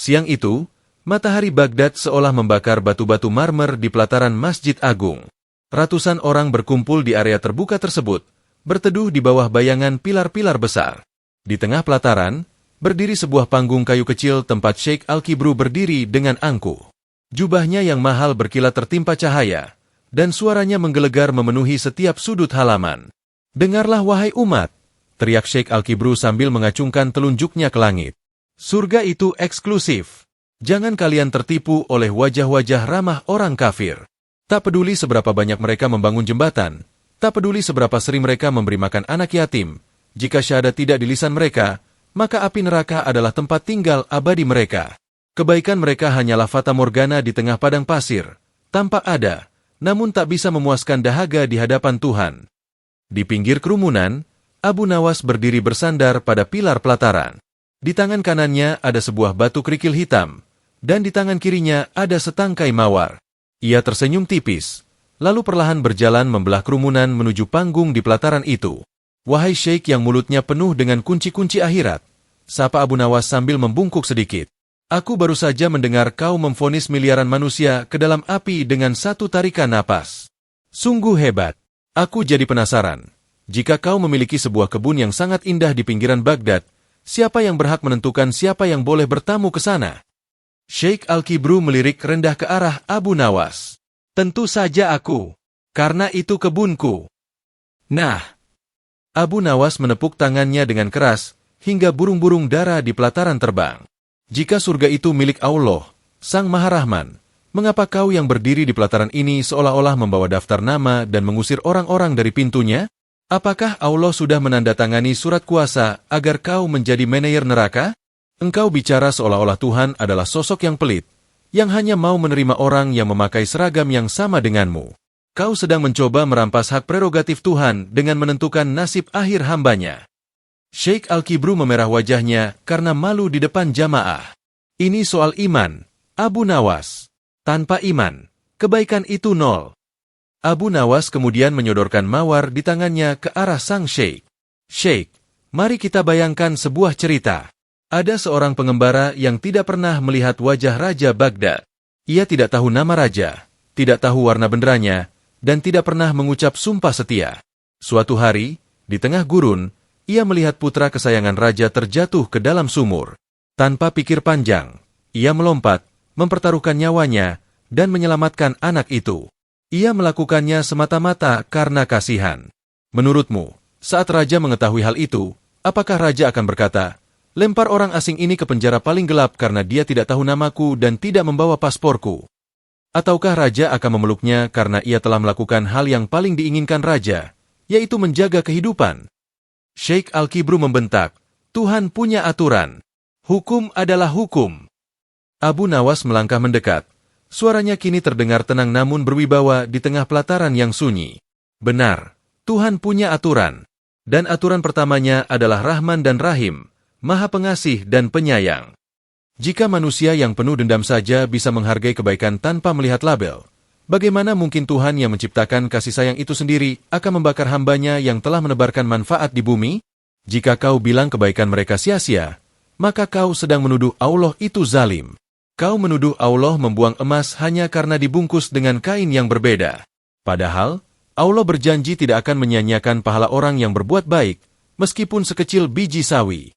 Siang itu, matahari Baghdad seolah membakar batu-batu marmer di pelataran Masjid Agung. Ratusan orang berkumpul di area terbuka tersebut, berteduh di bawah bayangan pilar-pilar besar. Di tengah pelataran, berdiri sebuah panggung kayu kecil tempat Sheikh Al-Kibru berdiri dengan angkuh. Jubahnya yang mahal berkilat tertimpa cahaya, dan suaranya menggelegar memenuhi setiap sudut halaman. "Dengarlah wahai umat," teriak Sheikh Al-Kibru sambil mengacungkan telunjuknya ke langit. "Surga itu eksklusif. Jangan kalian tertipu oleh wajah-wajah ramah orang kafir. Tak peduli seberapa banyak mereka membangun jembatan, tak peduli seberapa sering mereka memberi makan anak yatim, jika syahadat tidak di lisan mereka, maka api neraka adalah tempat tinggal abadi mereka. Kebaikan mereka hanyalah fata morgana di tengah padang pasir, tampak ada, namun tak bisa memuaskan dahaga di hadapan Tuhan." Di pinggir kerumunan, Abu Nawas berdiri bersandar pada pilar pelataran. Di tangan kanannya ada sebuah batu kerikil hitam, dan di tangan kirinya ada setangkai mawar. Ia tersenyum tipis, lalu perlahan berjalan membelah kerumunan menuju panggung di pelataran itu. "Wahai Syekh yang mulutnya penuh dengan kunci-kunci akhirat," sapa Abu Nawas sambil membungkuk sedikit. "Aku baru saja mendengar kau memvonis miliaran manusia ke dalam api dengan satu tarikan napas. Sungguh hebat. Aku jadi penasaran. Jika kau memiliki sebuah kebun yang sangat indah di pinggiran Baghdad, siapa yang berhak menentukan siapa yang boleh bertamu ke sana?" Sheikh Al-Kibru melirik rendah ke arah Abu Nawas. "Tentu saja aku. Karena itu kebunku." Nah, Abu Nawas menepuk tangannya dengan keras, hingga burung-burung dara di pelataran terbang. "Jika surga itu milik Allah, Sang Maha Rahman, mengapa kau yang berdiri di pelataran ini seolah-olah membawa daftar nama dan mengusir orang-orang dari pintunya? Apakah Allah sudah menandatangani surat kuasa agar kau menjadi manajer neraka? Engkau bicara seolah-olah Tuhan adalah sosok yang pelit, yang hanya mau menerima orang yang memakai seragam yang sama denganmu. Kau sedang mencoba merampas hak prerogatif Tuhan dengan menentukan nasib akhir hambanya." Sheikh Al-Kibru memerah wajahnya karena malu di depan jamaah. "Ini soal iman, Abu Nawas. Tanpa iman, kebaikan itu nol." Abu Nawas kemudian menyodorkan mawar di tangannya ke arah sang Sheikh. "Sheikh, mari kita bayangkan sebuah cerita. Ada seorang pengembara yang tidak pernah melihat wajah Raja Baghdad. Ia tidak tahu nama raja, tidak tahu warna benderanya, dan tidak pernah mengucap sumpah setia. Suatu hari, di tengah gurun, ia melihat putra kesayangan raja terjatuh ke dalam sumur. Tanpa pikir panjang, ia melompat, mempertaruhkan nyawanya, dan menyelamatkan anak itu. Ia melakukannya semata-mata karena kasihan. Menurutmu, saat raja mengetahui hal itu, apakah raja akan berkata, 'Lempar orang asing ini ke penjara paling gelap karena dia tidak tahu namaku dan tidak membawa pasporku'? Ataukah raja akan memeluknya karena ia telah melakukan hal yang paling diinginkan raja, yaitu menjaga kehidupan?" Sheikh Al-Kibru membentak, "Tuhan punya aturan. Hukum adalah hukum." Abu Nawas melangkah mendekat. Suaranya kini terdengar tenang namun berwibawa di tengah pelataran yang sunyi. "Benar, Tuhan punya aturan. Dan aturan pertamanya adalah Rahman dan Rahim, Maha Pengasih dan Penyayang. Jika manusia yang penuh dendam saja bisa menghargai kebaikan tanpa melihat label, bagaimana mungkin Tuhan yang menciptakan kasih sayang itu sendiri akan membakar hambanya yang telah menebarkan manfaat di bumi? Jika kau bilang kebaikan mereka sia-sia, maka kau sedang menuduh Allah itu zalim. Kau menuduh Allah membuang emas hanya karena dibungkus dengan kain yang berbeda. Padahal, Allah berjanji tidak akan menyia-nyiakan pahala orang yang berbuat baik, meskipun sekecil biji sawi."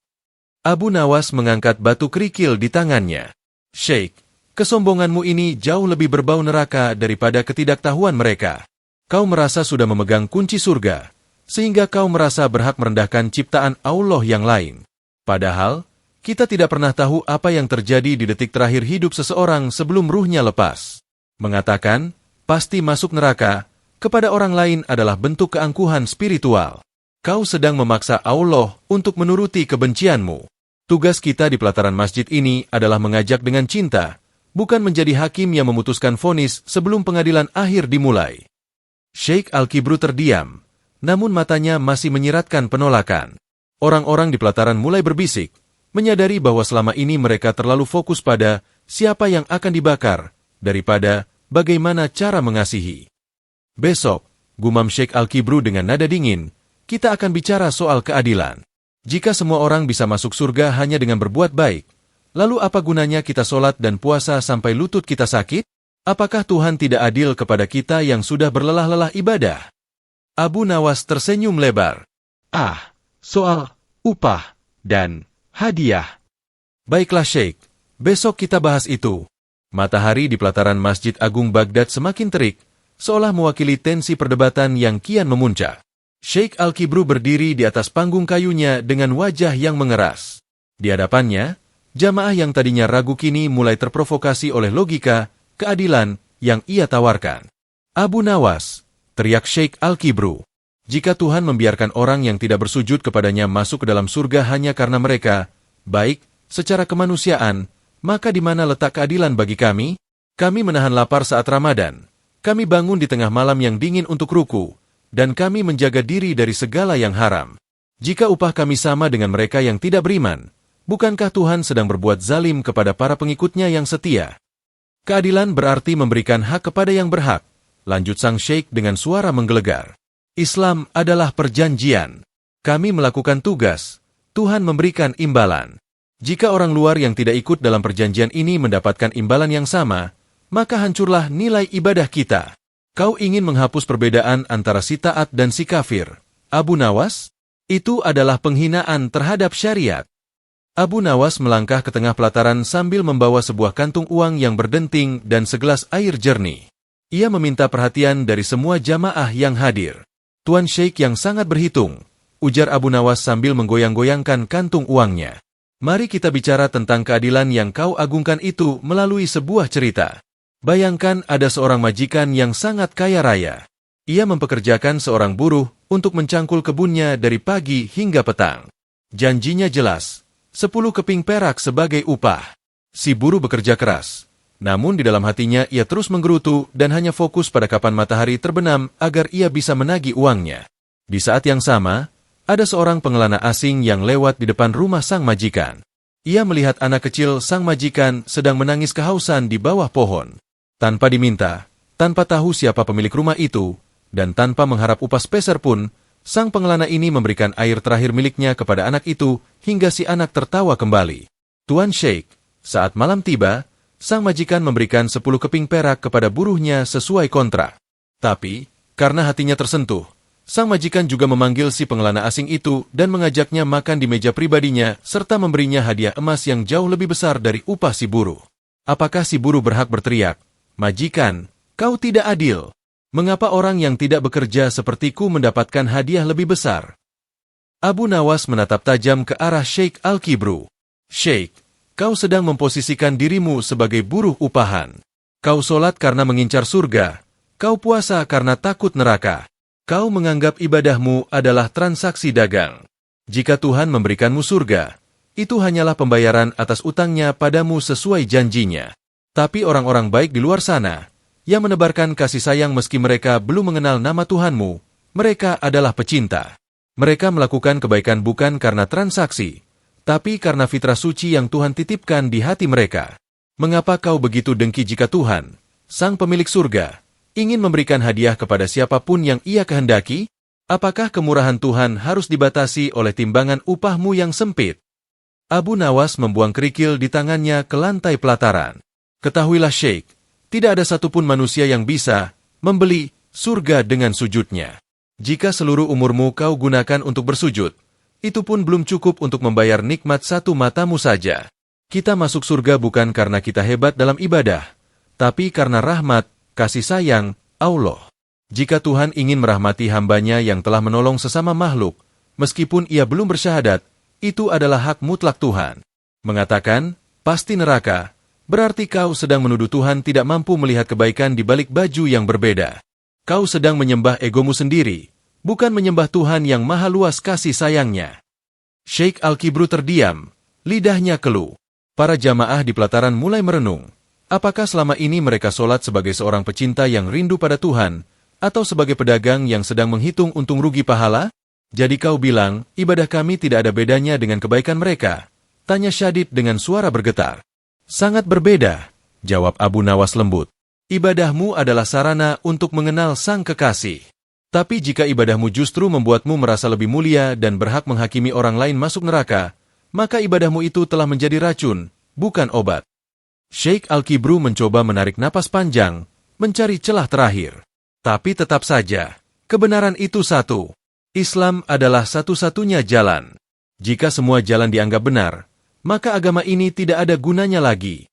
Abu Nawas mengangkat batu kerikil di tangannya. "Sheikh, kesombonganmu ini jauh lebih berbau neraka daripada ketidaktahuan mereka. Kau merasa sudah memegang kunci surga, sehingga kau merasa berhak merendahkan ciptaan Allah yang lain. Padahal, kita tidak pernah tahu apa yang terjadi di detik terakhir hidup seseorang sebelum ruhnya lepas. Mengatakan, pasti masuk neraka, kepada orang lain adalah bentuk keangkuhan spiritual. Kau sedang memaksa Allah untuk menuruti kebencianmu. Tugas kita di pelataran masjid ini adalah mengajak dengan cinta, bukan menjadi hakim yang memutuskan vonis sebelum pengadilan akhir dimulai." Sheikh Al-Kibru terdiam, namun matanya masih menyiratkan penolakan. Orang-orang di pelataran mulai berbisik, menyadari bahwa selama ini mereka terlalu fokus pada siapa yang akan dibakar, daripada bagaimana cara mengasihi. "Besok," gumam Sheikh Al-Kibru dengan nada dingin, "kita akan bicara soal keadilan. Jika semua orang bisa masuk surga hanya dengan berbuat baik, Lalu apa gunanya kita sholat dan puasa sampai lutut kita sakit? Apakah Tuhan tidak adil kepada kita yang sudah berlelah-lelah ibadah? Abu Nawas tersenyum lebar. Soal upah dan hadiah. Baiklah Sheikh, besok kita bahas itu. Matahari di pelataran Masjid Agung Baghdad semakin terik, seolah mewakili tensi perdebatan yang kian memuncak. Sheikh Al-Kibru berdiri di atas panggung kayunya dengan wajah yang mengeras. Di hadapannya, jamaah yang tadinya ragu kini mulai terprovokasi oleh logika, keadilan yang ia tawarkan. Abu Nawas, teriak Sheikh Al-Kibru. Jika Tuhan membiarkan orang yang tidak bersujud kepadanya masuk ke dalam surga hanya karena mereka baik secara kemanusiaan, maka di mana letak keadilan bagi kami? Kami menahan lapar saat Ramadan. Kami bangun di tengah malam yang dingin untuk ruku, dan kami menjaga diri dari segala yang haram. Jika upah kami sama dengan mereka yang tidak beriman, bukankah Tuhan sedang berbuat zalim kepada para pengikutnya yang setia? Keadilan berarti memberikan hak kepada yang berhak, lanjut sang Sheikh dengan suara menggelegar. Islam adalah perjanjian. Kami melakukan tugas, Tuhan memberikan imbalan. Jika orang luar yang tidak ikut dalam perjanjian ini mendapatkan imbalan yang sama, maka hancurlah nilai ibadah kita. Kau ingin menghapus perbedaan antara si taat dan si kafir. Abu Nawas, itu adalah penghinaan terhadap syariat. Abu Nawas melangkah ke tengah pelataran sambil membawa sebuah kantung uang yang berdenting dan segelas air jernih. Ia meminta perhatian dari semua jamaah yang hadir. Tuan Sheikh yang sangat berhitung, ujar Abu Nawas sambil menggoyang-goyangkan kantung uangnya. Mari kita bicara tentang keadilan yang kau agungkan itu melalui sebuah cerita. Bayangkan ada seorang majikan yang sangat kaya raya. Ia mempekerjakan seorang buruh untuk mencangkul kebunnya dari pagi hingga petang. Janjinya jelas, 10 keping perak sebagai upah. Si buruh bekerja keras. Namun di dalam hatinya ia terus menggerutu dan hanya fokus pada kapan matahari terbenam agar ia bisa menagih uangnya. Di saat yang sama, ada seorang pengelana asing yang lewat di depan rumah sang majikan. Ia melihat anak kecil sang majikan sedang menangis kehausan di bawah pohon. Tanpa diminta, tanpa tahu siapa pemilik rumah itu, dan tanpa mengharap upah sepeser pun, sang pengelana ini memberikan air terakhir miliknya kepada anak itu hingga si anak tertawa kembali. Tuan Sheikh, saat malam tiba, sang majikan memberikan 10 keping perak kepada buruhnya sesuai kontrak. Tapi, karena hatinya tersentuh, sang majikan juga memanggil si pengelana asing itu dan mengajaknya makan di meja pribadinya serta memberinya hadiah emas yang jauh lebih besar dari upah si buruh. Apakah si buruh berhak berteriak, "Majikan, kau tidak adil. Mengapa orang yang tidak bekerja sepertiku mendapatkan hadiah lebih besar?" Abu Nawas menatap tajam ke arah Sheikh Al-Kibru. "Sheikh, kau sedang memposisikan dirimu sebagai buruh upahan. Kau sholat karena mengincar surga. Kau puasa karena takut neraka. Kau menganggap ibadahmu adalah transaksi dagang. Jika Tuhan memberikanmu surga, itu hanyalah pembayaran atas utangnya padamu sesuai janjinya. Tapi orang-orang baik di luar sana, yang menebarkan kasih sayang meski mereka belum mengenal nama Tuhanmu, mereka adalah pecinta. Mereka melakukan kebaikan bukan karena transaksi, tapi karena fitrah suci yang Tuhan titipkan di hati mereka. Mengapa kau begitu dengki jika Tuhan, Sang Pemilik surga, ingin memberikan hadiah kepada siapapun yang ia kehendaki? Apakah kemurahan Tuhan harus dibatasi oleh timbangan upahmu yang sempit?" Abu Nawas membuang kerikil di tangannya ke lantai pelataran. "Ketahuilah Sheikh, tidak ada satupun manusia yang bisa membeli surga dengan sujudnya. Jika seluruh umurmu kau gunakan untuk bersujud, itu pun belum cukup untuk membayar nikmat satu matamu saja. Kita masuk surga bukan karena kita hebat dalam ibadah, tapi karena rahmat, kasih sayang, Allah. Jika Tuhan ingin merahmati hambanya yang telah menolong sesama makhluk, meskipun ia belum bersyahadat, itu adalah hak mutlak Tuhan. Mengatakan, pasti neraka, berarti kau sedang menuduh Tuhan tidak mampu melihat kebaikan di balik baju yang berbeda. Kau sedang menyembah egomu sendiri, bukan menyembah Tuhan yang maha luas kasih sayangnya." Sheikh Al-Kibru terdiam, lidahnya keluh. Para jamaah di pelataran mulai merenung. Apakah selama ini mereka sholat sebagai seorang pecinta yang rindu pada Tuhan, atau sebagai pedagang yang sedang menghitung untung rugi pahala? "Jadi kau bilang, ibadah kami tidak ada bedanya dengan kebaikan mereka?" tanya Syadid dengan suara bergetar. "Sangat berbeda," jawab Abu Nawas lembut. "Ibadahmu adalah sarana untuk mengenal Sang Kekasih. Tapi jika ibadahmu justru membuatmu merasa lebih mulia dan berhak menghakimi orang lain masuk neraka, maka ibadahmu itu telah menjadi racun, bukan obat. Sheikh Al-Kibru mencoba menarik napas panjang, mencari celah terakhir. Tapi tetap saja, kebenaran itu satu. Islam adalah satu-satunya jalan. Jika semua jalan dianggap benar, maka agama ini tidak ada gunanya lagi.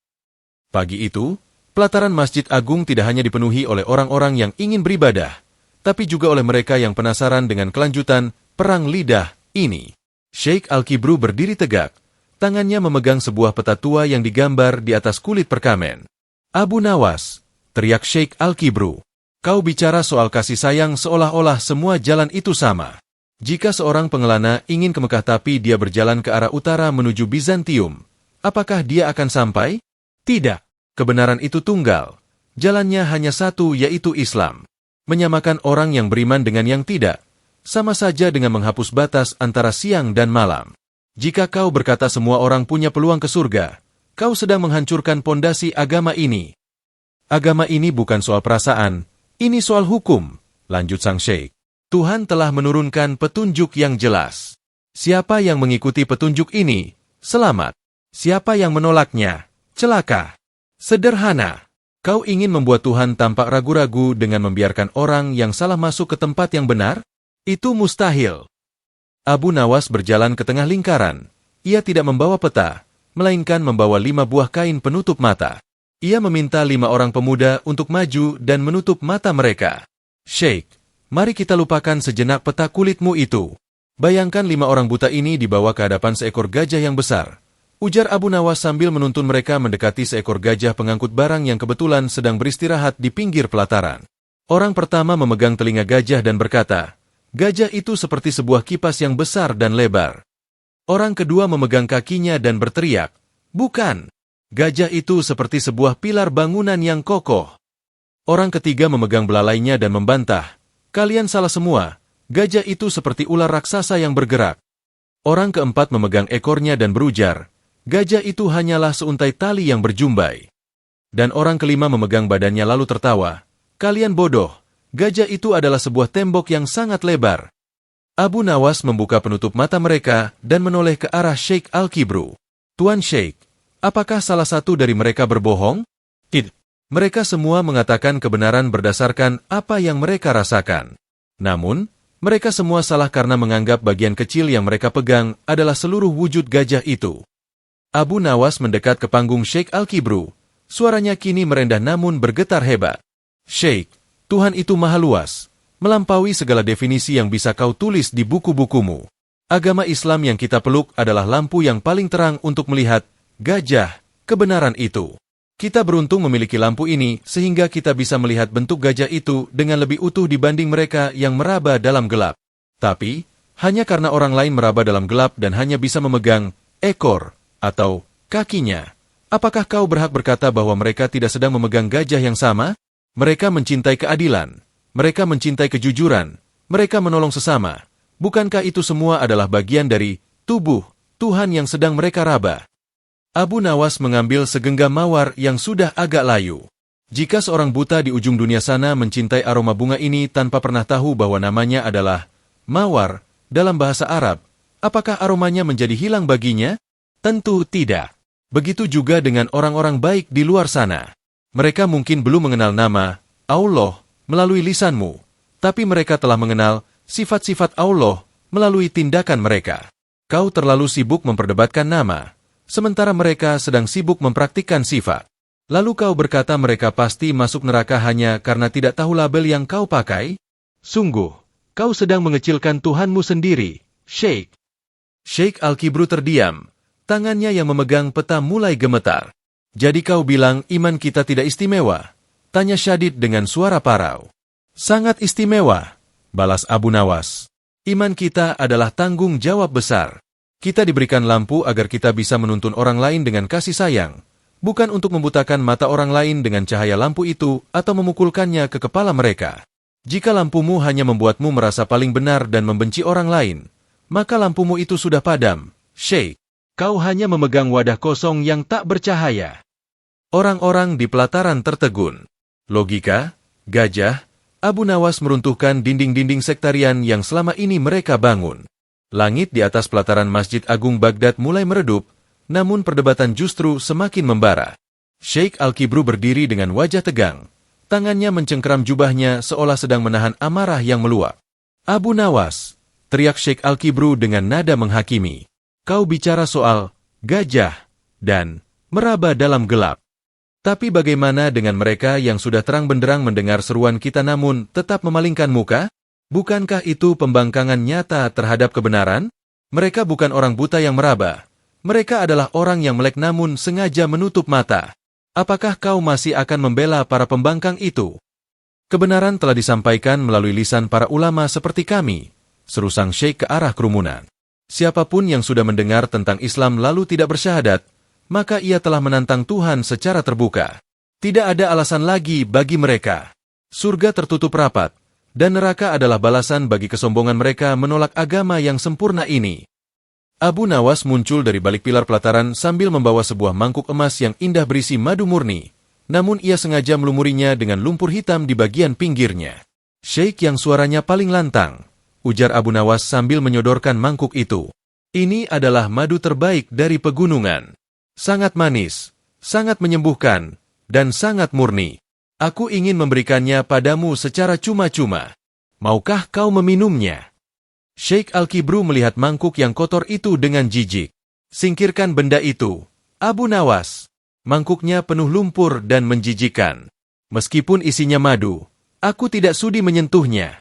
Pagi itu, pelataran Masjid Agung tidak hanya dipenuhi oleh orang-orang yang ingin beribadah, tapi juga oleh mereka yang penasaran dengan kelanjutan perang lidah ini. Sheikh Al-Kibru berdiri tegak, tangannya memegang sebuah peta tua yang digambar di atas kulit perkamen. "Abu Nawas," teriak Sheikh Al-Kibru, "kau bicara soal kasih sayang seolah-olah semua jalan itu sama. Jika seorang pengelana ingin ke Mekah tapi dia berjalan ke arah utara menuju Bizantium, apakah dia akan sampai? Tidak. Kebenaran itu tunggal. Jalannya hanya satu, yaitu Islam. Menyamakan orang yang beriman dengan yang tidak, sama saja dengan menghapus batas antara siang dan malam. Jika kau berkata semua orang punya peluang ke surga, kau sedang menghancurkan pondasi agama ini. Agama ini bukan soal perasaan, ini soal hukum," lanjut sang Sheikh. "Tuhan telah menurunkan petunjuk yang jelas. Siapa yang mengikuti petunjuk ini, selamat. Siapa yang menolaknya, celaka. Sederhana. Kau ingin membuat Tuhan tampak ragu-ragu dengan membiarkan orang yang salah masuk ke tempat yang benar? Itu mustahil." Abu Nawas berjalan ke tengah lingkaran. Ia tidak membawa peta, melainkan membawa 5 buah kain penutup mata. Ia meminta 5 orang pemuda untuk maju dan menutup mata mereka. "Sheikh, mari kita lupakan sejenak peta kulitmu itu. Bayangkan 5 orang buta ini dibawa ke hadapan seekor gajah yang besar," ujar Abu Nawas sambil menuntun mereka mendekati seekor gajah pengangkut barang yang kebetulan sedang beristirahat di pinggir pelataran. Orang pertama memegang telinga gajah dan berkata, "Gajah itu seperti sebuah kipas yang besar dan lebar." Orang kedua memegang kakinya dan berteriak, "Bukan. Gajah itu seperti sebuah pilar bangunan yang kokoh." Orang ketiga memegang belalainya dan membantah, "Kalian salah semua. Gajah itu seperti ular raksasa yang bergerak." Orang keempat memegang ekornya dan berujar, "Gajah itu hanyalah seuntai tali yang berjumbai." Dan orang kelima memegang badannya lalu tertawa, "Kalian bodoh. Gajah itu adalah sebuah tembok yang sangat lebar." Abu Nawas membuka penutup mata mereka dan menoleh ke arah Sheikh Al-Kibru. "Tuan Sheikh, apakah salah satu dari mereka berbohong?" "Tidak. Mereka semua mengatakan kebenaran berdasarkan apa yang mereka rasakan. Namun, mereka semua salah karena menganggap bagian kecil yang mereka pegang adalah seluruh wujud gajah itu." Abu Nawas mendekat ke panggung Sheikh Al-Kibru. Suaranya kini merendah namun bergetar hebat. "Sheikh, Tuhan itu maha luas, melampaui segala definisi yang bisa kau tulis di buku-bukumu. Agama Islam yang kita peluk adalah lampu yang paling terang untuk melihat gajah, kebenaran itu. Kita beruntung memiliki lampu ini sehingga kita bisa melihat bentuk gajah itu dengan lebih utuh dibanding mereka yang meraba dalam gelap. Tapi, hanya karena orang lain meraba dalam gelap dan hanya bisa memegang ekor atau kakinya, apakah kau berhak berkata bahwa mereka tidak sedang memegang gajah yang sama? Mereka mencintai keadilan, mereka mencintai kejujuran, mereka menolong sesama. Bukankah itu semua adalah bagian dari tubuh Tuhan yang sedang mereka raba?" Abu Nawas mengambil segenggam mawar yang sudah agak layu. Jika seorang buta di ujung dunia sana mencintai aroma bunga ini tanpa pernah tahu bahwa namanya adalah mawar dalam bahasa Arab, apakah aromanya menjadi hilang baginya? Tentu tidak. Begitu juga dengan orang-orang baik di luar sana. Mereka mungkin belum mengenal nama Allah melalui lisanmu, tapi mereka telah mengenal sifat-sifat Allah melalui tindakan mereka. Kau terlalu sibuk memperdebatkan nama, sementara mereka sedang sibuk mempraktikkan sifat. Lalu kau berkata mereka pasti masuk neraka hanya karena tidak tahu label yang kau pakai? Sungguh, kau sedang mengecilkan Tuhanmu sendiri, Sheikh. Sheikh Al-Kibru terdiam, tangannya yang memegang peta mulai gemetar. "Jadi kau bilang iman kita tidak istimewa?" tanya Syadid dengan suara parau. "Sangat istimewa," balas Abu Nawas. "Iman kita adalah tanggung jawab besar. Kita diberikan lampu agar kita bisa menuntun orang lain dengan kasih sayang, bukan untuk membutakan mata orang lain dengan cahaya lampu itu atau memukulkannya ke kepala mereka. Jika lampumu hanya membuatmu merasa paling benar dan membenci orang lain, maka lampumu itu sudah padam, Sheikh. Kau hanya memegang wadah kosong yang tak bercahaya." Orang-orang di pelataran tertegun. Logika, gajah, Abu Nawas meruntuhkan dinding-dinding sektarian yang selama ini mereka bangun. Langit di atas pelataran Masjid Agung Baghdad mulai meredup, namun perdebatan justru semakin membara. Sheikh Al-Kibru berdiri dengan wajah tegang. Tangannya mencengkeram jubahnya seolah sedang menahan amarah yang meluap. "Abu Nawas," teriak Sheikh Al-Kibru dengan nada menghakimi. "Kau bicara soal gajah dan meraba dalam gelap. Tapi bagaimana dengan mereka yang sudah terang benderang mendengar seruan kita namun tetap memalingkan muka? Bukankah itu pembangkangan nyata terhadap kebenaran? Mereka bukan orang buta yang meraba. Mereka adalah orang yang melek namun sengaja menutup mata. Apakah kau masih akan membela para pembangkang itu? Kebenaran telah disampaikan melalui lisan para ulama seperti kami," seru sang Syekh ke arah kerumunan. "Siapapun yang sudah mendengar tentang Islam lalu tidak bersyahadat, maka ia telah menantang Tuhan secara terbuka. Tidak ada alasan lagi bagi mereka. Surga tertutup rapat, dan neraka adalah balasan bagi kesombongan mereka menolak agama yang sempurna ini." Abu Nawas muncul dari balik pilar pelataran sambil membawa sebuah mangkuk emas yang indah berisi madu murni, namun ia sengaja melumurinya dengan lumpur hitam di bagian pinggirnya. "Syekh yang suaranya paling lantang," ujar Abu Nawas sambil menyodorkan mangkuk itu. "Ini adalah madu terbaik dari pegunungan. Sangat manis, sangat menyembuhkan, dan sangat murni. Aku ingin memberikannya padamu secara cuma-cuma. Maukah kau meminumnya?" Sheikh Al-Kibru melihat mangkuk yang kotor itu dengan jijik. "Singkirkan benda itu, Abu Nawas. Mangkuknya penuh lumpur dan menjijikkan. Meskipun isinya madu, aku tidak sudi menyentuhnya."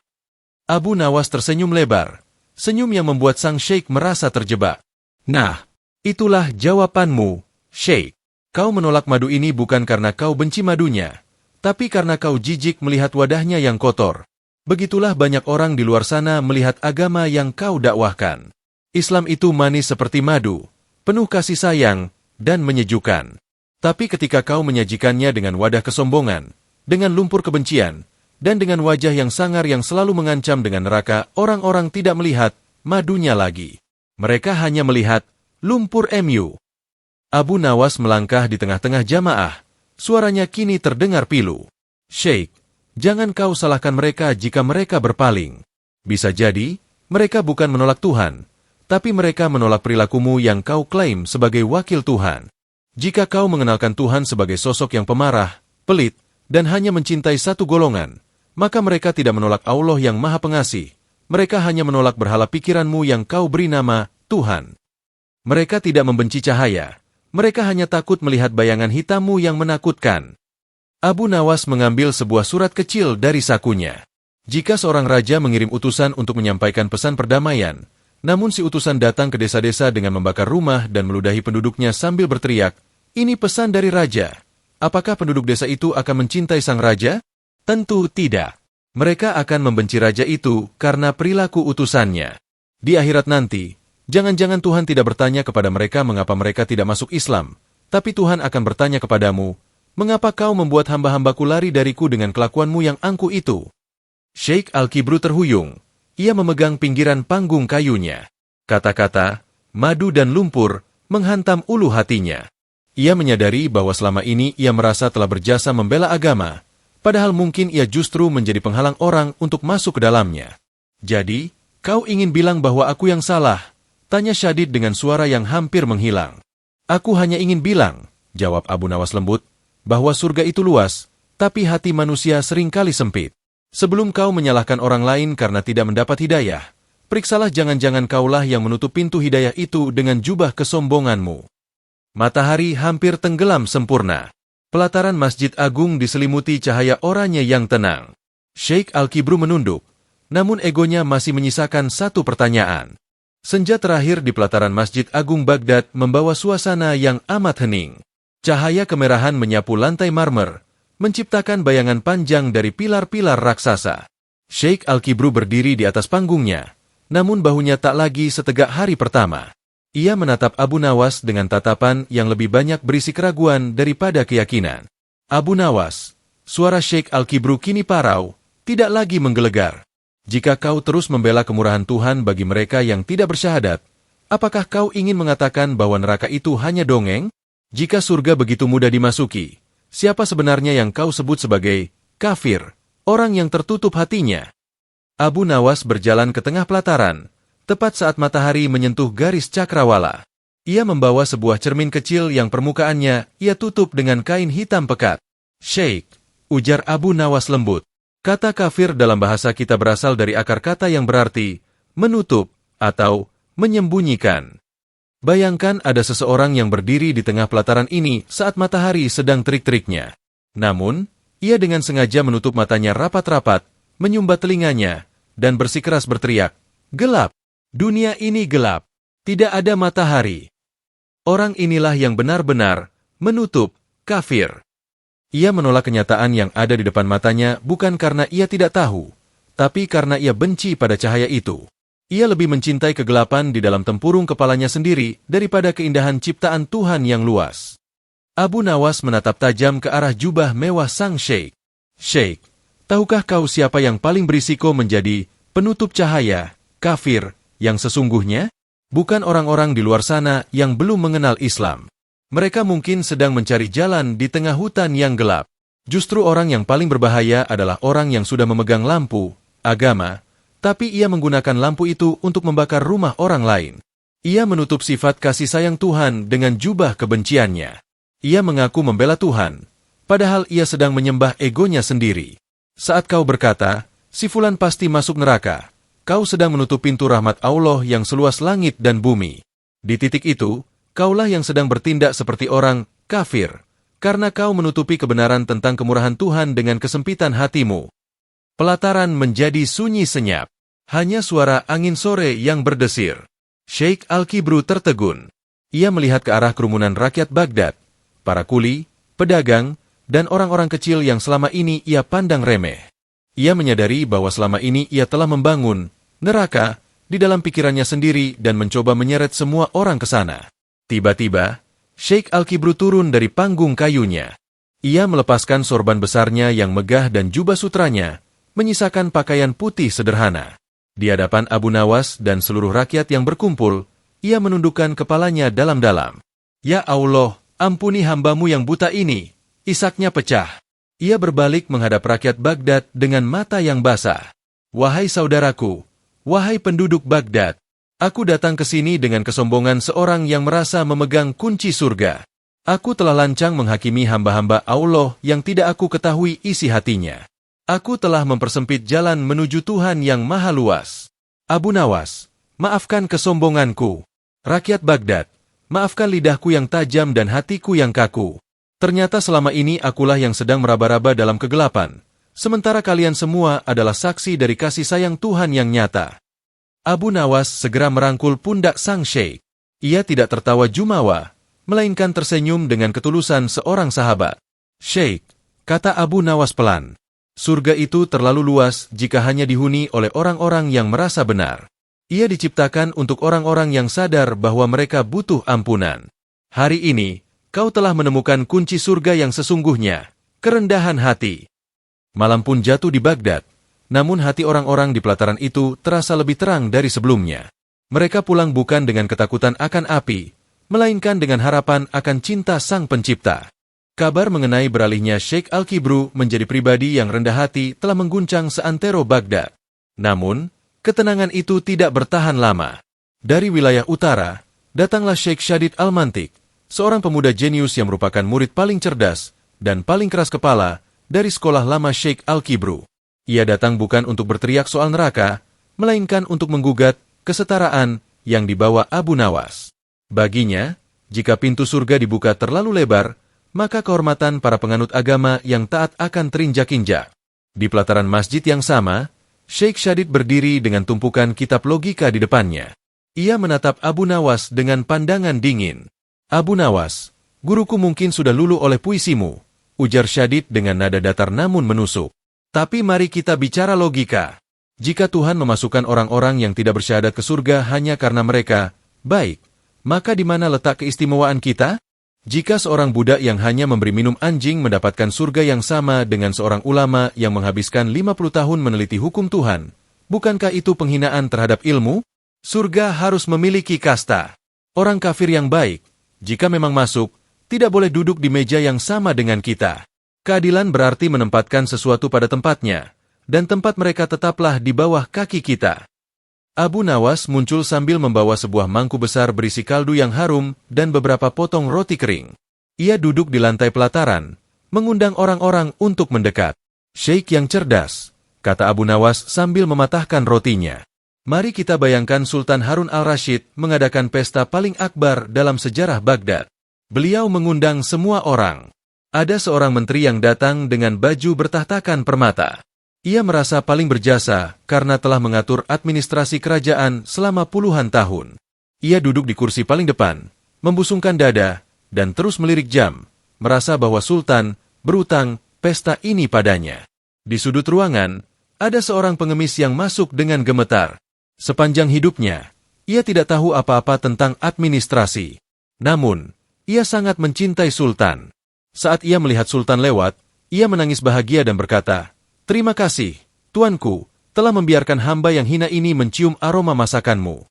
Abu Nawas tersenyum lebar, senyum yang membuat sang Sheikh merasa terjebak. "Nah, itulah jawabanmu, Sheikh. Kau menolak madu ini bukan karena kau benci madunya, tapi karena kau jijik melihat wadahnya yang kotor. Begitulah banyak orang di luar sana melihat agama yang kau dakwahkan. Islam itu manis seperti madu, penuh kasih sayang, dan menyejukkan. Tapi ketika kau menyajikannya dengan wadah kesombongan, dengan lumpur kebencian, dan dengan wajah yang sangar yang selalu mengancam dengan neraka, orang-orang tidak melihat madunya lagi. Mereka hanya melihat lumpur MU." Abu Nawas melangkah di tengah-tengah jamaah. Suaranya kini terdengar pilu. "Syekh, jangan kau salahkan mereka jika mereka berpaling. Bisa jadi, mereka bukan menolak Tuhan, tapi mereka menolak perilakumu yang kau klaim sebagai wakil Tuhan. Jika kau mengenalkan Tuhan sebagai sosok yang pemarah, pelit, dan hanya mencintai satu golongan, maka mereka tidak menolak Allah yang Maha Pengasih. Mereka hanya menolak berhala pikiranmu yang kau beri nama Tuhan. Mereka tidak membenci cahaya. Mereka hanya takut melihat bayangan hitammu yang menakutkan." Abu Nawas mengambil sebuah surat kecil dari sakunya. Jika seorang raja mengirim utusan untuk menyampaikan pesan perdamaian, namun si utusan datang ke desa-desa dengan membakar rumah dan meludahi penduduknya sambil berteriak, "Ini pesan dari raja." Apakah penduduk desa itu akan mencintai sang raja? Tentu tidak. Mereka akan membenci raja itu karena perilaku utusannya. Di akhirat nanti, jangan-jangan Tuhan tidak bertanya kepada mereka mengapa mereka tidak masuk Islam, tapi Tuhan akan bertanya kepadamu, "Mengapa kau membuat hamba-hambaku lari dariku dengan kelakuanmu yang angkuh itu?" Sheikh Al-Kibru terhuyung. Ia memegang pinggiran panggung kayunya. Kata-kata, madu dan lumpur, menghantam ulu hatinya. Ia menyadari bahwa selama ini ia merasa telah berjasa membela agama, padahal mungkin ia justru menjadi penghalang orang untuk masuk ke dalamnya. "Jadi, kau ingin bilang bahwa aku yang salah?" tanya Syadid dengan suara yang hampir menghilang. "Aku hanya ingin bilang," jawab Abu Nawas lembut, "bahwa surga itu luas, tapi hati manusia seringkali sempit. Sebelum kau menyalahkan orang lain karena tidak mendapat hidayah, periksalah jangan-jangan kaulah yang menutup pintu hidayah itu dengan jubah kesombonganmu." Matahari hampir tenggelam sempurna. Pelataran Masjid Agung diselimuti cahaya oranye yang tenang. Sheikh Al-Kibru menunduk, namun egonya masih menyisakan satu pertanyaan. Senja terakhir di pelataran Masjid Agung Baghdad membawa suasana yang amat hening. Cahaya kemerahan menyapu lantai marmer, menciptakan bayangan panjang dari pilar-pilar raksasa. Sheikh Al-Kibru berdiri di atas panggungnya, namun bahunya tak lagi setegak hari pertama. Ia menatap Abu Nawas dengan tatapan yang lebih banyak berisi keraguan daripada keyakinan. "Abu Nawas," suara Sheikh Al-Kibru kini parau, tidak lagi menggelegar. "Jika kau terus membela kemurahan Tuhan bagi mereka yang tidak bersyahadat, apakah kau ingin mengatakan bahwa neraka itu hanya dongeng? Jika surga begitu mudah dimasuki, siapa sebenarnya yang kau sebut sebagai kafir, orang yang tertutup hatinya?" Abu Nawas berjalan ke tengah pelataran, tepat saat matahari menyentuh garis cakrawala. Ia membawa sebuah cermin kecil yang permukaannya ia tutup dengan kain hitam pekat. Syekh, ujar Abu Nawas lembut. Kata kafir dalam bahasa kita berasal dari akar kata yang berarti menutup atau menyembunyikan. Bayangkan ada seseorang yang berdiri di tengah pelataran ini saat matahari sedang terik-teriknya. Namun, ia dengan sengaja menutup matanya rapat-rapat, menyumbat telinganya, dan bersikeras berteriak, "Gelap! Dunia ini gelap! Tidak ada matahari!" Orang inilah yang benar-benar menutup kafir. Ia menolak kenyataan yang ada di depan matanya bukan karena ia tidak tahu, tapi karena ia benci pada cahaya itu. Ia lebih mencintai kegelapan di dalam tempurung kepalanya sendiri daripada keindahan ciptaan Tuhan yang luas. Abu Nawas menatap tajam ke arah jubah mewah sang syekh. Syekh, tahukah kau siapa yang paling berisiko menjadi penutup cahaya, kafir, yang sesungguhnya? Bukan orang-orang di luar sana yang belum mengenal Islam. Mereka mungkin sedang mencari jalan di tengah hutan yang gelap. Justru orang yang paling berbahaya adalah orang yang sudah memegang lampu, agama, tapi ia menggunakan lampu itu untuk membakar rumah orang lain. Ia menutup sifat kasih sayang Tuhan dengan jubah kebenciannya. Ia mengaku membela Tuhan, padahal ia sedang menyembah egonya sendiri. Saat kau berkata, si fulan pasti masuk neraka, kau sedang menutup pintu rahmat Allah yang seluas langit dan bumi. Di titik itu, kaulah yang sedang bertindak seperti orang kafir, karena kau menutupi kebenaran tentang kemurahan Tuhan dengan kesempitan hatimu. Pelataran menjadi sunyi senyap. Hanya suara angin sore yang berdesir. Syekh Al-Kibru tertegun. Ia melihat ke arah kerumunan rakyat Baghdad, para kuli, pedagang, dan orang-orang kecil yang selama ini ia pandang remeh. Ia menyadari bahwa selama ini ia telah membangun neraka di dalam pikirannya sendiri dan mencoba menyeret semua orang ke sana. Tiba-tiba, Syekh Al-Kibru turun dari panggung kayunya. Ia melepaskan sorban besarnya yang megah dan jubah sutranya, menyisakan pakaian putih sederhana. Di hadapan Abu Nawas dan seluruh rakyat yang berkumpul, ia menundukkan kepalanya dalam-dalam. Ya Allah, ampuni hambamu yang buta ini. Isaknya pecah. Ia berbalik menghadap rakyat Baghdad dengan mata yang basah. Wahai saudaraku, wahai penduduk Baghdad, aku datang ke sini dengan kesombongan seorang yang merasa memegang kunci surga. Aku telah lancang menghakimi hamba-hamba Allah yang tidak aku ketahui isi hatinya. Aku telah mempersempit jalan menuju Tuhan yang maha luas. Abu Nawas, maafkan kesombonganku. Rakyat Baghdad, maafkan lidahku yang tajam dan hatiku yang kaku. Ternyata selama ini akulah yang sedang meraba-raba dalam kegelapan, sementara kalian semua adalah saksi dari kasih sayang Tuhan yang nyata. Abu Nawas segera merangkul pundak sang syekh. Ia tidak tertawa jumawa, melainkan tersenyum dengan ketulusan seorang sahabat. Syekh, kata Abu Nawas pelan, surga itu terlalu luas jika hanya dihuni oleh orang-orang yang merasa benar. Ia diciptakan untuk orang-orang yang sadar bahwa mereka butuh ampunan. Hari ini, kau telah menemukan kunci surga yang sesungguhnya, kerendahan hati. Malam pun jatuh di Baghdad, namun hati orang-orang di pelataran itu terasa lebih terang dari sebelumnya. Mereka pulang bukan dengan ketakutan akan api, melainkan dengan harapan akan cinta sang pencipta. Kabar mengenai beralihnya Syekh Al-Kibru menjadi pribadi yang rendah hati telah mengguncang seantero Baghdad. Namun, ketenangan itu tidak bertahan lama. Dari wilayah utara, datanglah Syekh Syadid Al-Mantik, seorang pemuda jenius yang merupakan murid paling cerdas dan paling keras kepala dari sekolah lama Syekh Al-Kibru. Ia datang bukan untuk berteriak soal neraka, melainkan untuk menggugat kesetaraan yang dibawa Abu Nawas. Baginya, jika pintu surga dibuka terlalu lebar, maka kehormatan para penganut agama yang taat akan terinjak-injak. Di pelataran masjid yang sama, Syekh Syadid berdiri dengan tumpukan kitab logika di depannya. Ia menatap Abu Nawas dengan pandangan dingin. Abu Nawas, guruku mungkin sudah luluh oleh puisimu, ujar Syadid dengan nada datar namun menusuk. Tapi mari kita bicara logika. Jika Tuhan memasukkan orang-orang yang tidak bersyahadat ke surga hanya karena mereka baik, maka di mana letak keistimewaan kita? Jika seorang budak yang hanya memberi minum anjing mendapatkan surga yang sama dengan seorang ulama yang menghabiskan 50 tahun meneliti hukum Tuhan, bukankah itu penghinaan terhadap ilmu? Surga harus memiliki kasta. Orang kafir yang baik, jika memang masuk, tidak boleh duduk di meja yang sama dengan kita. Keadilan berarti menempatkan sesuatu pada tempatnya, dan tempat mereka tetaplah di bawah kaki kita. Abu Nawas muncul sambil membawa sebuah mangkuk besar berisi kaldu yang harum dan beberapa potong roti kering. Ia duduk di lantai pelataran, mengundang orang-orang untuk mendekat. "Sheikh yang cerdas," kata Abu Nawas sambil mematahkan rotinya. "Mari kita bayangkan Sultan Harun al-Rashid mengadakan pesta paling akbar dalam sejarah Baghdad. Beliau mengundang semua orang. Ada seorang menteri yang datang dengan baju bertahtakan permata. Ia merasa paling berjasa karena telah mengatur administrasi kerajaan selama puluhan tahun. Ia duduk di kursi paling depan, membusungkan dada, dan terus melirik jam, merasa bahwa Sultan berutang pesta ini padanya. Di sudut ruangan, ada seorang pengemis yang masuk dengan gemetar. Sepanjang hidupnya, ia tidak tahu apa-apa tentang administrasi. Namun, ia sangat mencintai Sultan. Saat ia melihat Sultan lewat, ia menangis bahagia dan berkata, "Terima kasih, Tuanku, telah membiarkan hamba yang hina ini mencium aroma masakanmu."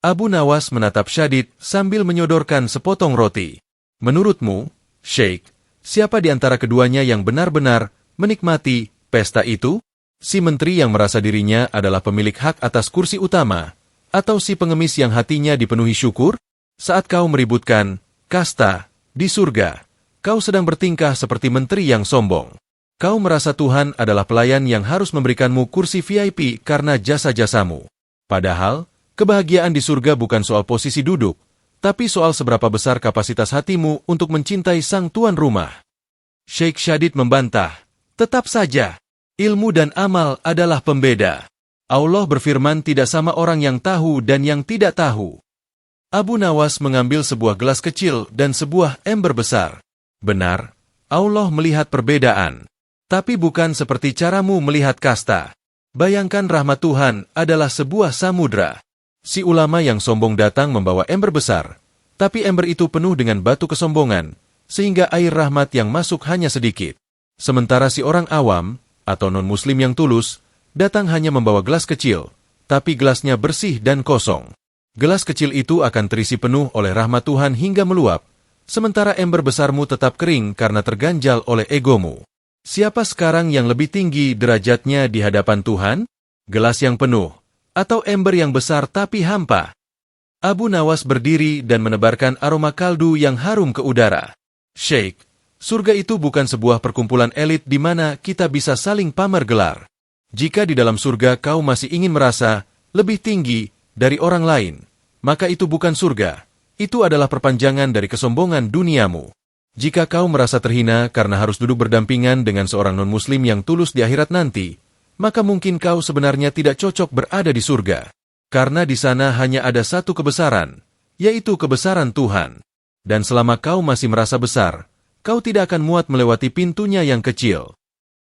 Abu Nawas menatap Syadid sambil menyodorkan sepotong roti. "Menurutmu, Sheikh, siapa di antara keduanya yang benar-benar menikmati pesta itu? Si menteri yang merasa dirinya adalah pemilik hak atas kursi utama, atau si pengemis yang hatinya dipenuhi syukur? Saat kau meributkan kasta di surga, kau sedang bertingkah seperti menteri yang sombong. Kau merasa Tuhan adalah pelayan yang harus memberikanmu kursi VIP karena jasa-jasamu. Padahal, kebahagiaan di surga bukan soal posisi duduk, tapi soal seberapa besar kapasitas hatimu untuk mencintai sang tuan rumah." Sheikh Syadid membantah, "Tetap saja, ilmu dan amal adalah pembeda. Allah berfirman tidak sama orang yang tahu dan yang tidak tahu." Abu Nawas mengambil sebuah gelas kecil dan sebuah ember besar. "Benar, Allah melihat perbedaan. Tapi bukan seperti caramu melihat kasta. Bayangkan rahmat Tuhan adalah sebuah samudra." Si ulama yang sombong datang membawa ember besar, tapi ember itu penuh dengan batu kesombongan, sehingga air rahmat yang masuk hanya sedikit. Sementara si orang awam, atau non-muslim yang tulus, datang hanya membawa gelas kecil, tapi gelasnya bersih dan kosong. Gelas kecil itu akan terisi penuh oleh rahmat Tuhan hingga meluap, sementara ember besarmu tetap kering karena terganjal oleh egomu. Siapa sekarang yang lebih tinggi derajatnya di hadapan Tuhan? Gelas yang penuh, atau ember yang besar tapi hampa? Abu Nawas berdiri dan menebarkan aroma kaldu yang harum ke udara. "Sheikh, surga itu bukan sebuah perkumpulan elit di mana kita bisa saling pamer gelar. Jika di dalam surga kau masih ingin merasa lebih tinggi dari orang lain, maka itu bukan surga. Itu adalah perpanjangan dari kesombongan duniamu. Jika kau merasa terhina karena harus duduk berdampingan dengan seorang non-muslim yang tulus di akhirat nanti, maka mungkin kau sebenarnya tidak cocok berada di surga. Karena di sana hanya ada satu kebesaran, yaitu kebesaran Tuhan. Dan selama kau masih merasa besar, kau tidak akan muat melewati pintunya yang kecil."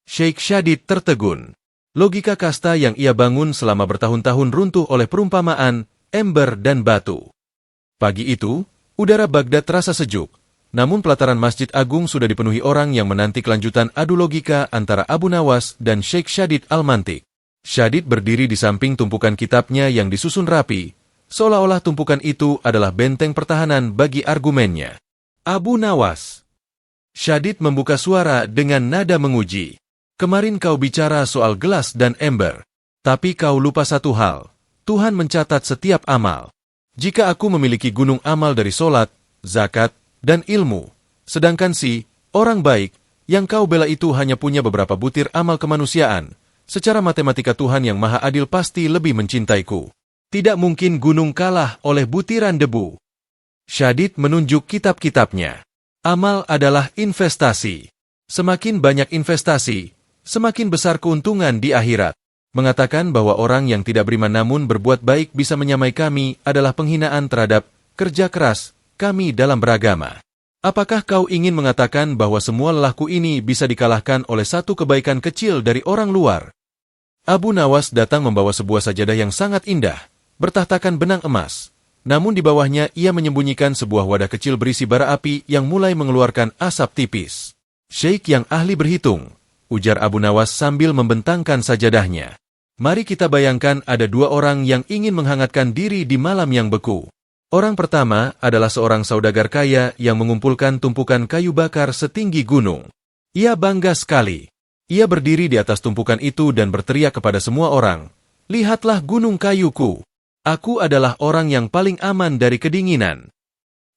Sheikh Syadid tertegun. Logika kasta yang ia bangun selama bertahun-tahun runtuh oleh perumpamaan, ember dan batu. Pagi itu, udara Baghdad terasa sejuk. Namun pelataran Masjid Agung sudah dipenuhi orang yang menanti kelanjutan adu logika antara Abu Nawas dan Sheikh Syadid Al-Mantik. Syadid berdiri di samping tumpukan kitabnya yang disusun rapi, seolah-olah tumpukan itu adalah benteng pertahanan bagi argumennya. "Abu Nawas." Syadid membuka suara dengan nada menguji. "Kemarin kau bicara soal gelas dan ember. Tapi kau lupa satu hal. Tuhan mencatat setiap amal. Jika aku memiliki gunung amal dari solat, zakat, dan ilmu, sedangkan si orang baik yang kau bela itu hanya punya beberapa butir amal kemanusiaan, secara matematika Tuhan yang maha adil pasti lebih mencintaiku. Tidak mungkin gunung kalah oleh butiran debu." Syadid menunjuk kitab-kitabnya. "Amal adalah investasi. Semakin banyak investasi, semakin besar keuntungan di akhirat. Mengatakan bahwa orang yang tidak beriman namun berbuat baik bisa menyamai kami adalah penghinaan terhadap kerja keras kami dalam beragama. Apakah kau ingin mengatakan bahwa semua lelahku ini bisa dikalahkan oleh satu kebaikan kecil dari orang luar?" Abu Nawas datang membawa sebuah sajadah yang sangat indah, bertahtakan benang emas. Namun di bawahnya ia menyembunyikan sebuah wadah kecil berisi bara api yang mulai mengeluarkan asap tipis. "Sheikh yang ahli berhitung," ujar Abu Nawas sambil membentangkan sajadahnya. "Mari kita bayangkan ada dua orang yang ingin menghangatkan diri di malam yang beku. Orang pertama adalah seorang saudagar kaya yang mengumpulkan tumpukan kayu bakar setinggi gunung. Ia bangga sekali. Ia berdiri di atas tumpukan itu dan berteriak kepada semua orang, lihatlah gunung kayuku. Aku adalah orang yang paling aman dari kedinginan.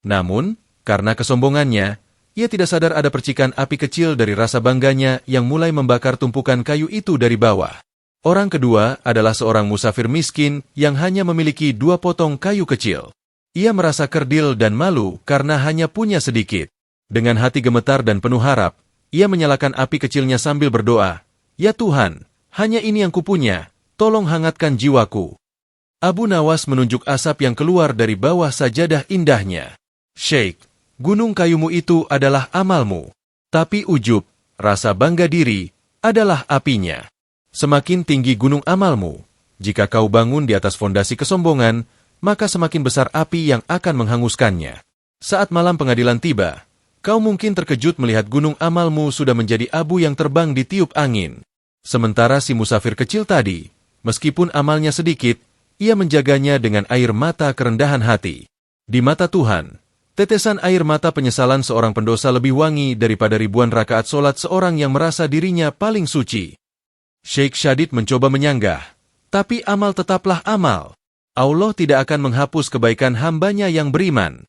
Namun, karena kesombongannya, ia tidak sadar ada percikan api kecil dari rasa bangganya yang mulai membakar tumpukan kayu itu dari bawah. Orang kedua adalah seorang musafir miskin yang hanya memiliki 2 potong kayu kecil. Ia merasa kerdil dan malu karena hanya punya sedikit. Dengan hati gemetar dan penuh harap, ia menyalakan api kecilnya sambil berdoa, "Ya Tuhan, hanya ini yang kupunya, tolong hangatkan jiwaku." Abu Nawas menunjuk asap yang keluar dari bawah sajadah indahnya. "Sheikh, gunung kayumu itu adalah amalmu. Tapi ujub, rasa bangga diri, adalah apinya. Semakin tinggi gunung amalmu, jika kau bangun di atas fondasi kesombongan, maka semakin besar api yang akan menghanguskannya. Saat malam pengadilan tiba, kau mungkin terkejut melihat gunung amalmu sudah menjadi abu yang terbang di tiup angin. Sementara si musafir kecil tadi, meskipun amalnya sedikit, ia menjaganya dengan air mata kerendahan hati. Di mata Tuhan, tetesan air mata penyesalan seorang pendosa lebih wangi daripada ribuan rakaat solat seorang yang merasa dirinya paling suci." Sheikh Syadid mencoba menyanggah, tapi amal tetaplah amal. Allah tidak akan menghapus kebaikan hambanya yang beriman.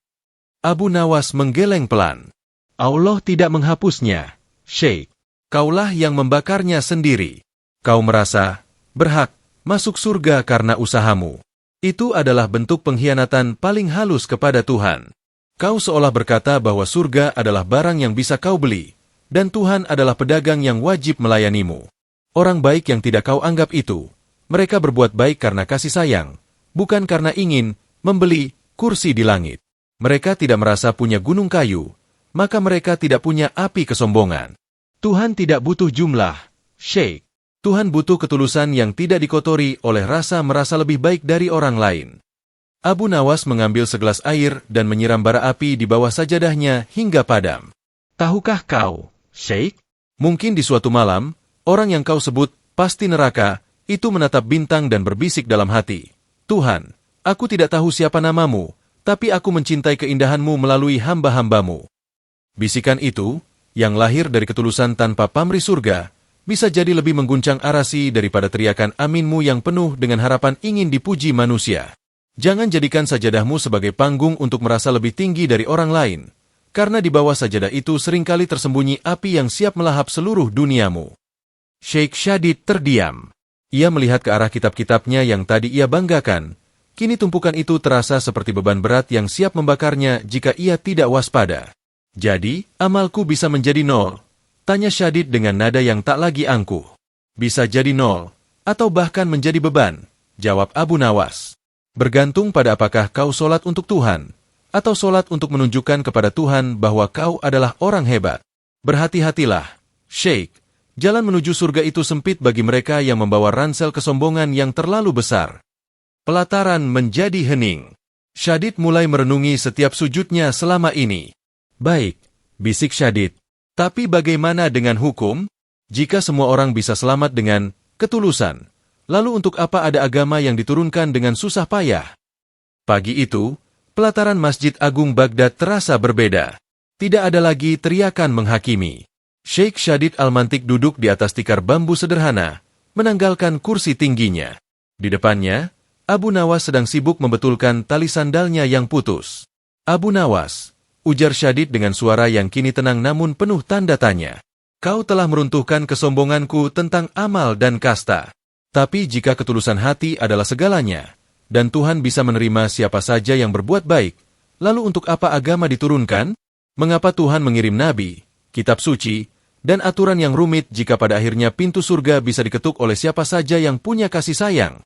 Abu Nawas menggeleng pelan. "Allah tidak menghapusnya, Sheikh. Kaulah yang membakarnya sendiri. Kau merasa berhak masuk surga karena usahamu. Itu adalah bentuk pengkhianatan paling halus kepada Tuhan. Kau seolah berkata bahwa surga adalah barang yang bisa kau beli, dan Tuhan adalah pedagang yang wajib melayanimu. Orang baik yang tidak kau anggap itu, mereka berbuat baik karena kasih sayang, bukan karena ingin membeli kursi di langit. Mereka tidak merasa punya gunung kayu, maka mereka tidak punya api kesombongan. Tuhan tidak butuh jumlah, Sheikh. Tuhan butuh ketulusan yang tidak dikotori oleh rasa merasa lebih baik dari orang lain." Abu Nawas mengambil segelas air dan menyiram bara api di bawah sajadahnya hingga padam. "Tahukah kau, Sheikh? Mungkin di suatu malam, orang yang kau sebut pasti neraka, itu menatap bintang dan berbisik dalam hati, 'Tuhan, aku tidak tahu siapa namamu, tapi aku mencintai keindahanmu melalui hamba-hambamu.' Bisikan itu, yang lahir dari ketulusan tanpa pamrih surga, bisa jadi lebih mengguncang arasi daripada teriakan aminmu yang penuh dengan harapan ingin dipuji manusia. Jangan jadikan sajadahmu sebagai panggung untuk merasa lebih tinggi dari orang lain, karena di bawah sajadah itu seringkali tersembunyi api yang siap melahap seluruh duniamu." Sheikh Syadid terdiam. Ia melihat ke arah kitab-kitabnya yang tadi ia banggakan. Kini tumpukan itu terasa seperti beban berat yang siap membakarnya jika ia tidak waspada. "Jadi, amalku bisa menjadi 0? Tanya Syadid dengan nada yang tak lagi angkuh. "Bisa jadi 0, atau bahkan menjadi beban," jawab Abu Nawas. "Bergantung pada apakah kau solat untuk Tuhan, atau solat untuk menunjukkan kepada Tuhan bahwa kau adalah orang hebat. Berhati-hatilah, Sheikh, jalan menuju surga itu sempit bagi mereka yang membawa ransel kesombongan yang terlalu besar." Pelataran menjadi hening. Syadid mulai merenungi setiap sujudnya selama ini. "Baik," bisik Syadid. "Tapi bagaimana dengan hukum? Jika semua orang bisa selamat dengan ketulusan, lalu untuk apa ada agama yang diturunkan dengan susah payah?" Pagi itu, pelataran Masjid Agung Baghdad terasa berbeda. Tidak ada lagi teriakan menghakimi. Sheikh Syadid Al-Mantik duduk di atas tikar bambu sederhana, menanggalkan kursi tingginya. Di depannya, Abu Nawas sedang sibuk membetulkan tali sandalnya yang putus. "Abu Nawas," ujar Syadid dengan suara yang kini tenang namun penuh tanda tanya, "kau telah meruntuhkan kesombonganku tentang amal dan kasta. Tapi jika ketulusan hati adalah segalanya, dan Tuhan bisa menerima siapa saja yang berbuat baik, lalu untuk apa agama diturunkan? Mengapa Tuhan mengirim nabi, kitab suci, dan aturan yang rumit jika pada akhirnya pintu surga bisa diketuk oleh siapa saja yang punya kasih sayang?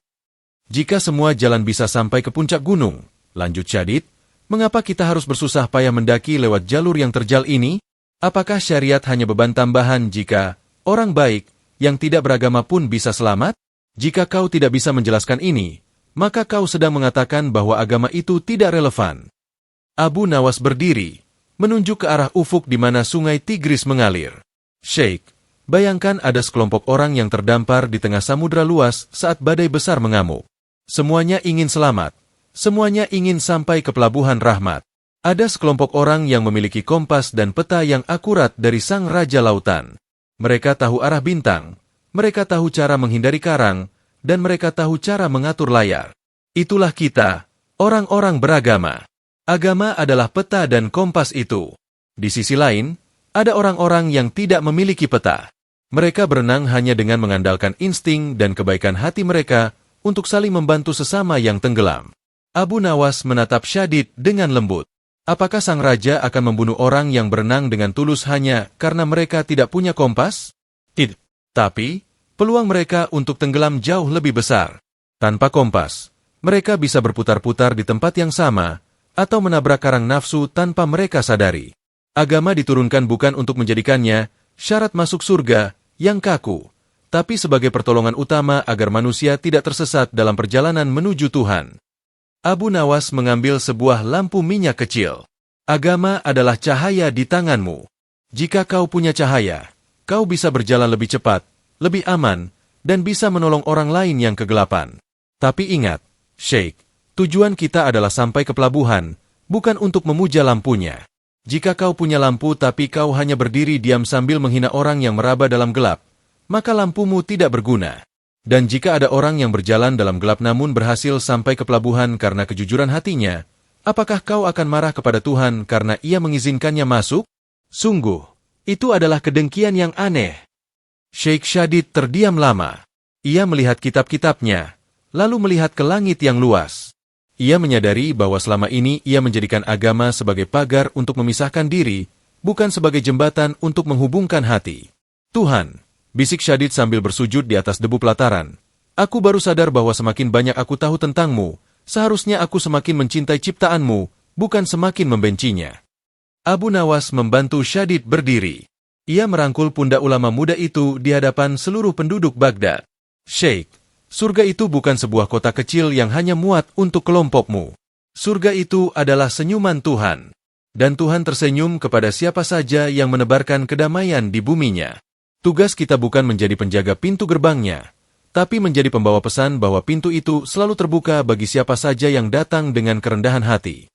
Jika semua jalan bisa sampai ke puncak gunung," lanjut Syadid, "mengapa kita harus bersusah payah mendaki lewat jalur yang terjal ini? Apakah syariat hanya beban tambahan jika orang baik yang tidak beragama pun bisa selamat? Jika kau tidak bisa menjelaskan ini, maka kau sedang mengatakan bahwa agama itu tidak relevan." Abu Nawas berdiri, menunjuk ke arah ufuk di mana sungai Tigris mengalir. "Sheikh, bayangkan ada sekelompok orang yang terdampar di tengah samudera luas saat badai besar mengamuk. Semuanya ingin selamat. Semuanya ingin sampai ke pelabuhan rahmat. Ada sekelompok orang yang memiliki kompas dan peta yang akurat dari sang Raja Lautan. Mereka tahu arah bintang, mereka tahu cara menghindari karang, dan mereka tahu cara mengatur layar. Itulah kita, orang-orang beragama. Agama adalah peta dan kompas itu. Di sisi lain, ada orang-orang yang tidak memiliki peta. Mereka berenang hanya dengan mengandalkan insting dan kebaikan hati mereka untuk saling membantu sesama yang tenggelam. Abu Nawas menatap Syadid dengan lembut. Apakah sang raja akan membunuh orang yang berenang dengan tulus hanya karena mereka tidak punya kompas? Tidak. Tapi, peluang mereka untuk tenggelam jauh lebih besar. Tanpa kompas, mereka bisa berputar-putar di tempat yang sama, atau menabrak karang nafsu tanpa mereka sadari. Agama diturunkan bukan untuk menjadikannya syarat masuk surga yang kaku, tapi sebagai pertolongan utama agar manusia tidak tersesat dalam perjalanan menuju Tuhan. Abu Nawas mengambil sebuah lampu minyak kecil. Agama adalah cahaya di tanganmu. Jika kau punya cahaya, kau bisa berjalan lebih cepat, lebih aman, dan bisa menolong orang lain yang kegelapan. Tapi ingat, Sheikh, tujuan kita adalah sampai ke pelabuhan, bukan untuk memuja lampunya. Jika kau punya lampu tapi kau hanya berdiri diam sambil menghina orang yang meraba dalam gelap, maka lampumu tidak berguna. Dan jika ada orang yang berjalan dalam gelap namun berhasil sampai ke pelabuhan karena kejujuran hatinya, apakah kau akan marah kepada Tuhan karena ia mengizinkannya masuk? Sungguh, itu adalah kedengkian yang aneh. Sheikh Syadid terdiam lama. Ia melihat kitab-kitabnya, lalu melihat ke langit yang luas. Ia menyadari bahwa selama ini ia menjadikan agama sebagai pagar untuk memisahkan diri, bukan sebagai jembatan untuk menghubungkan hati. Tuhan, bisik Syadid sambil bersujud di atas debu pelataran. Aku baru sadar bahwa semakin banyak aku tahu tentangmu, seharusnya aku semakin mencintai ciptaanmu, bukan semakin membencinya. Abu Nawas membantu Syadid berdiri. Ia merangkul pundak ulama muda itu di hadapan seluruh penduduk Baghdad. Sheikh, surga itu bukan sebuah kota kecil yang hanya muat untuk kelompokmu. Surga itu adalah senyuman Tuhan. Dan Tuhan tersenyum kepada siapa saja yang menebarkan kedamaian di buminya. Tugas kita bukan menjadi penjaga pintu gerbangnya, tapi menjadi pembawa pesan bahwa pintu itu selalu terbuka bagi siapa saja yang datang dengan kerendahan hati.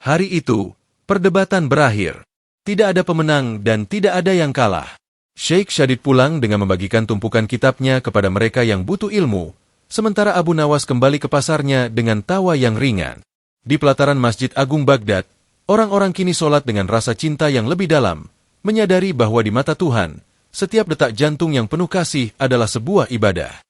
Hari itu, perdebatan berakhir. Tidak ada pemenang dan tidak ada yang kalah. Sheikh Syadid pulang dengan membagikan tumpukan kitabnya kepada mereka yang butuh ilmu, sementara Abu Nawas kembali ke pasarnya dengan tawa yang ringan. Di pelataran Masjid Agung Baghdad, orang-orang kini sholat dengan rasa cinta yang lebih dalam, menyadari bahwa di mata Tuhan, setiap detak jantung yang penuh kasih adalah sebuah ibadah.